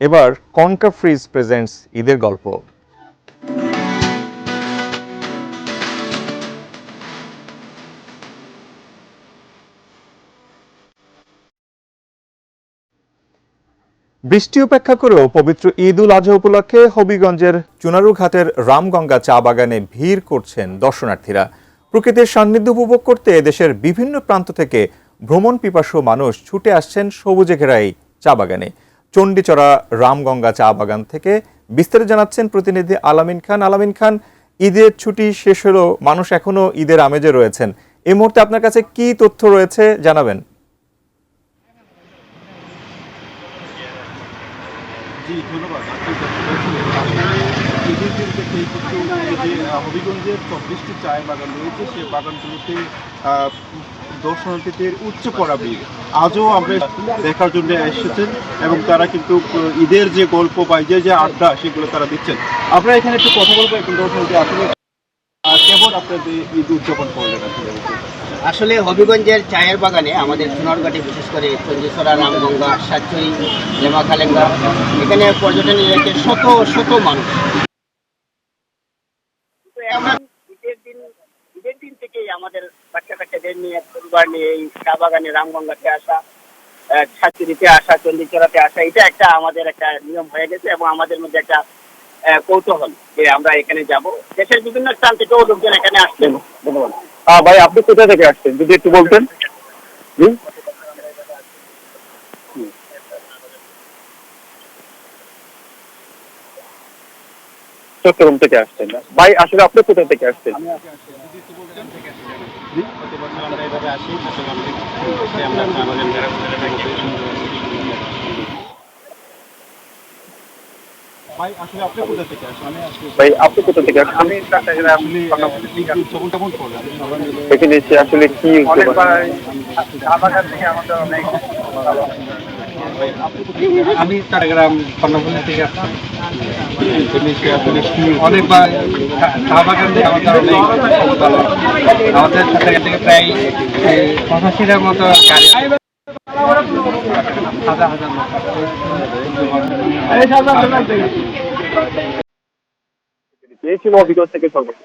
এবার concha fridge presents ঈদের গল্প। বৃষ্টি উপেক্ষা করেও পবিত্র ঈদ উল আজহা উপলক্ষে হবিগঞ্জের চুনারুঘাটের রামগঙ্গা চা বাগানে ভিড় করছেন দর্শনার্থীরা। প্রকৃতির সান্নিধ্য উপভোগ করতে দেশের বিভিন্ন প্রান্ত থেকে ভ্রমণ পিপাসু মানুষ ছুটে আসছেন সবুজে ঘেরা এই চা বাগানে। চণ্ডীচড়া রামগঙ্গা চা বাগান থেকে বিস্তারিত জানাচ্ছেন প্রতিনিধি আলামিন খান। আলামিন খান, ঈদের ছুটি শেষ হলেও মানুষ এখনো ঈদের আমেজে রয়েছেন। এই মুহূর্তে আপনার কাছে কি তথ্য রয়েছে জানাবেন? জি, ধন্যবাদ। ঈদের দিন থেকেই কিন্তু এই যে হবিগঞ্জের ২৪টি চায়ের বাগান রয়েছে, সেই বাগানগুলোতে দর্শনার্থীদের উচ্চ পড়া ভিড়। আজও আমরা দেখার জন্য এসেছেন এবং তারা কিন্তু ঈদের যে গল্প বা যে আড্ডা সেগুলো তারা দিচ্ছেন। আমরা এখানে একটু কথা বলবো এখন দর্শনার্থী আসলে কেমন আপনাদের ঈদ উদযাপন করলেন আসলে হবিগঞ্জের চায়ের বাগানে আমাদের সোনারঘাটে বিশেষ করে চণ্ডীচড়া রামগঙ্গা সাতচুরি লেমাখালেঙ্গা এখানে পর্যটনে রয়েছে শত শত মানুষ। ঈদের দিন থেকেই আমাদের বাচ্চা কাচ্চাদের নিয়ে পরিবার নিয়ে এই চা বাগানে রামগঙ্গাতে আসা, সাতচুরিতে আসা, চণ্ডীচড়াতে আসা, এটা একটা আমাদের একটা নিয়ম হয়ে গেছে এবং আমাদের মধ্যে একটা কৌতূহল যে আমরা এখানে যাব। দেশের বিভিন্ন স্থান থেকেও লোকজন এখানে আসছেন। ধন্যবাদ। ভাই, আপনি কোথা থেকে আসছেন যদি একটু বলতেন? চট্টগ্রাম থেকে আসছেন না ভাই, আসলে আপনি কোথা থেকে আসছেন? ভাই, আসলে আপনি কোথা থেকে আসছেন? ভাই, আপনি কোথা থেকে আসছেন? আমি এখানে এসে আসলে কি আমি চট্টগ্রাম কর্ণফুলী থেকে আসছি। অনেকবার চা বাগান দিয়ে আমাদের অনেক ভালো। আমাদের চট্টগ্রাম থেকে প্রায় 85টার মতো গাড়ি, হাজার হাজার এই ছিল অভিজ্ঞতা থেকে সর্বোচ্চ।